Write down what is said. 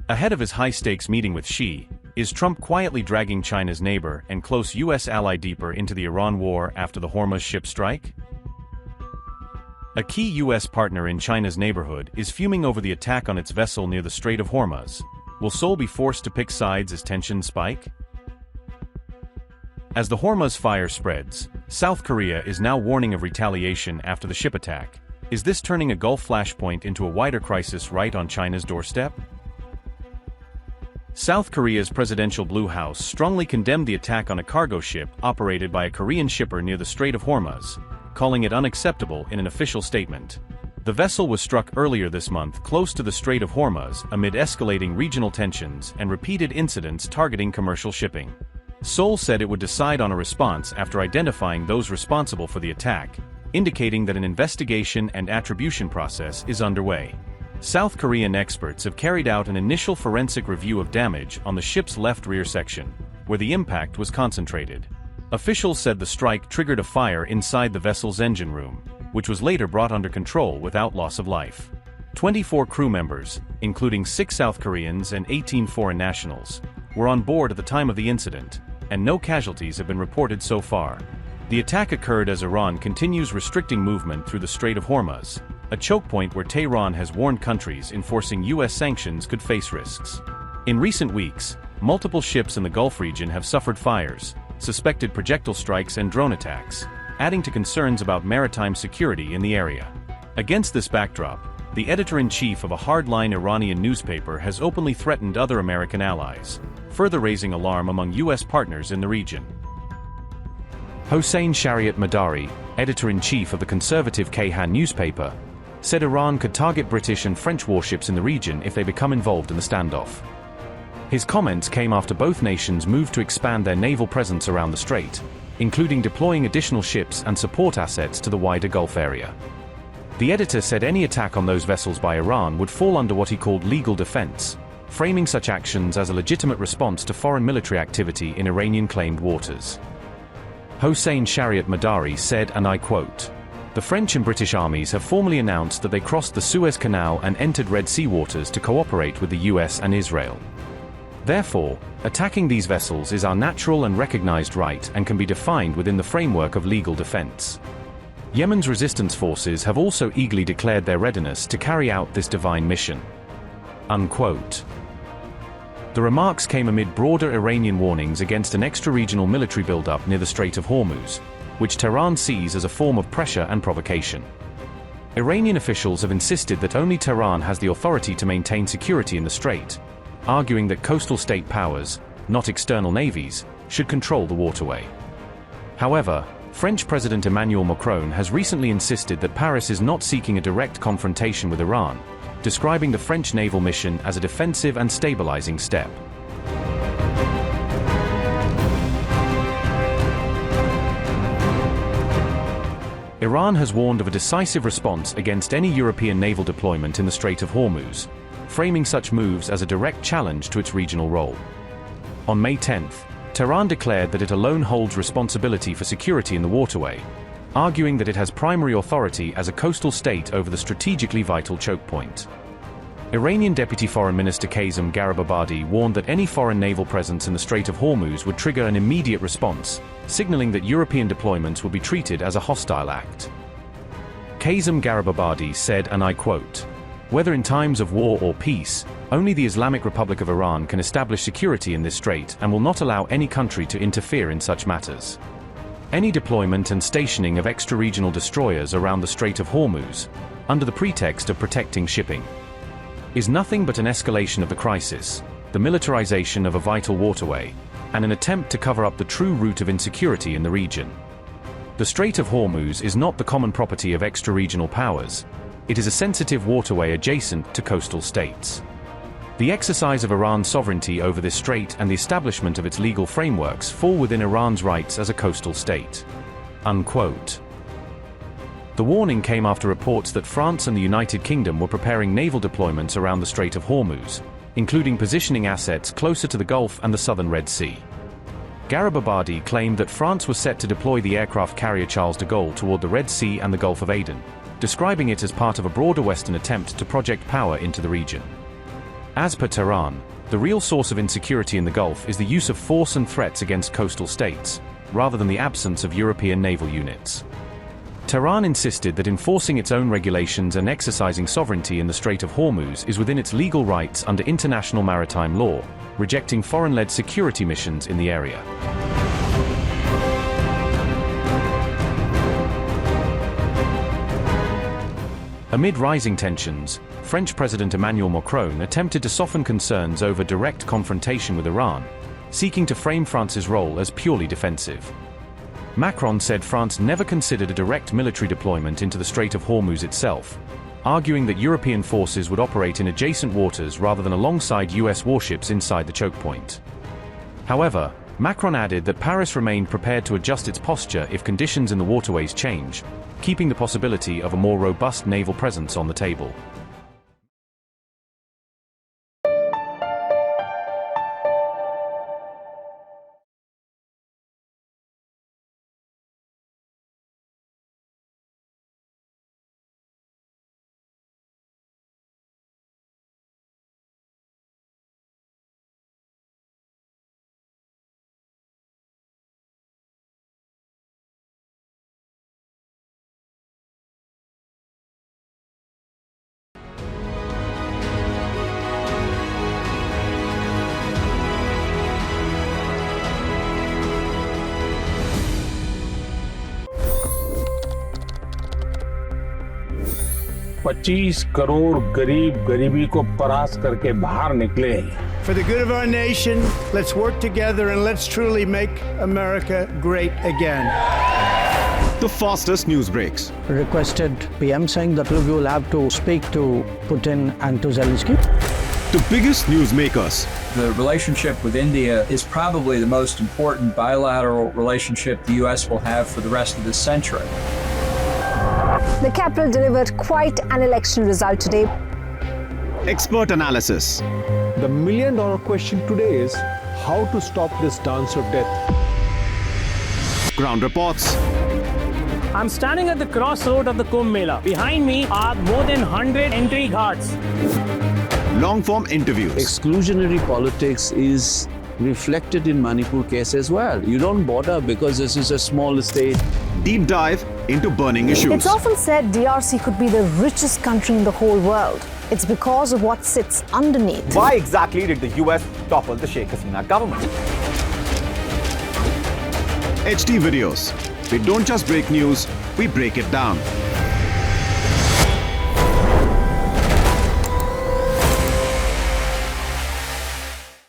Ahead of his high-stakes meeting with Xi, is Trump quietly dragging China's neighbor and close U.S. ally deeper into the Iran war after the Hormuz ship strike? A key U.S. partner in China's neighborhood is fuming over the attack on its vessel near the Strait of Hormuz. Will Seoul be forced to pick sides as tensions spike? As the Hormuz fire spreads, South Korea is now warning of retaliation after the ship attack. Is this turning a Gulf flashpoint into a wider crisis right on China's doorstep? South Korea's presidential Blue House strongly condemned the attack on a cargo ship operated by a Korean shipper near the Strait of Hormuz, calling it unacceptable in an official statement. The vessel was struck earlier this month close to the Strait of Hormuz amid escalating regional tensions and repeated incidents targeting commercial shipping. Seoul said it would decide on a response after identifying those responsible for the attack, indicating that an investigation and attribution process is underway. South Korean experts have carried out an initial forensic review of damage on the ship's left rear section, where the impact was concentrated. Officials said the strike triggered a fire inside the vessel's engine room, which was later brought under control without loss of life. 24 crew members, including 6 South Koreans and 18 foreign nationals, were on board at the time of the incident, and no casualties have been reported so far. The attack occurred as Iran continues restricting movement through the Strait of Hormuz, a choke point where Tehran has warned countries enforcing U.S. sanctions could face risks. In recent weeks, multiple ships in the Gulf region have suffered fires, suspected projectile strikes and drone attacks, adding to concerns about maritime security in the area. Against this backdrop, the editor-in-chief of a hardline Iranian newspaper has openly threatened other American allies, further raising alarm among U.S. partners in the region. Hossein Shariat-Madari, editor-in-chief of the conservative Kayhan newspaper, said Iran could target British and French warships in the region if they become involved in the standoff. His comments came after both nations moved to expand their naval presence around the strait, including deploying additional ships and support assets to the wider Gulf area. The editor said any attack on those vessels by Iran would fall under what he called legal defense, framing such actions as a legitimate response to foreign military activity in Iranian-claimed waters. Hossein Shariat-Madari said, and I quote, "The French and British armies have formally announced that they crossed the Suez Canal and entered Red Sea waters to cooperate with the US and Israel. Therefore, attacking these vessels is our natural and recognized right and can be defined within the framework of legal defense. Yemen's resistance forces have also eagerly declared their readiness to carry out this divine mission." Unquote. The remarks came amid broader Iranian warnings against an extra-regional military buildup near the Strait of Hormuz, which Tehran sees as a form of pressure and provocation. Iranian officials have insisted that only Tehran has the authority to maintain security in the strait, arguing that coastal state powers, not external navies, should control the waterway. However, French President Emmanuel Macron has recently insisted that Paris is not seeking a direct confrontation with Iran, describing the French naval mission as a defensive and stabilizing step. Iran has warned of a decisive response against any European naval deployment in the Strait of Hormuz, framing such moves as a direct challenge to its regional role. On May 10th, Tehran declared that it alone holds responsibility for security in the waterway, arguing that it has primary authority as a coastal state over the strategically vital choke point. Iranian Deputy Foreign Minister Kazem Garibabadi warned that any foreign naval presence in the Strait of Hormuz would trigger an immediate response, signaling that European deployments would be treated as a hostile act. Kazem Garibabadi said, and I quote, "Whether in times of war or peace, only the Islamic Republic of Iran can establish security in this strait and will not allow any country to interfere in such matters. Any deployment and stationing of extra-regional destroyers around the Strait of Hormuz, under the pretext of protecting shipping, is nothing but an escalation of the crisis, the militarization of a vital waterway, and an attempt to cover up the true root of insecurity in the region. The Strait of Hormuz is not the common property of extra-regional powers. It is a sensitive waterway adjacent to coastal states. The exercise of Iran's sovereignty over this strait and the establishment of its legal frameworks fall within Iran's rights as a coastal state." Unquote. The warning came after reports that France and the United Kingdom were preparing naval deployments around the Strait of Hormuz, including positioning assets closer to the Gulf and the southern Red Sea. Garibabadi claimed that France was set to deploy the aircraft carrier Charles de Gaulle toward the Red Sea and the Gulf of Aden, describing it as part of a broader Western attempt to project power into the region. As per Tehran, the real source of insecurity in the Gulf is the use of force and threats against coastal states, rather than the absence of European naval units. Tehran insisted that enforcing its own regulations and exercising sovereignty in the Strait of Hormuz is within its legal rights under international maritime law, rejecting foreign-led security missions in the area. Amid rising tensions, French President Emmanuel Macron attempted to soften concerns over direct confrontation with Iran, seeking to frame France's role as purely defensive. Macron said France never considered a direct military deployment into the Strait of Hormuz itself, arguing that European forces would operate in adjacent waters rather than alongside US warships inside the choke point. However, Macron added that Paris remained prepared to adjust its posture if conditions in the waterways change, keeping the possibility of a more robust naval presence on the table. $25 crore गरीब गरीबी को परास्त करके बाहर निकले। For the good of our nation, let's work together and let's truly make America great again. The fastest news breaks. Requested PM saying that we will have to speak to Putin and to Zelensky. The biggest news makers. The relationship with India is probably the most important bilateral relationship the U.S. will have for the rest of this century. The capital delivered quite an election result today. Expert analysis. The million-dollar question today is how to stop this dance of death. Ground reports. I'm standing at the crossroad of the Kumbh Mela. Behind me are more than 100 entry ghats. Long-form interviews. Exclusionary politics is reflected in Manipur case as well. You don't bother because this is a small state. Deep dive into burning issues. It's often said DRC could be the richest country in the whole world. It's because of what sits underneath. Why exactly did the US topple the Sheikh Hasina government? HD videos. We don't just break news, we break it down.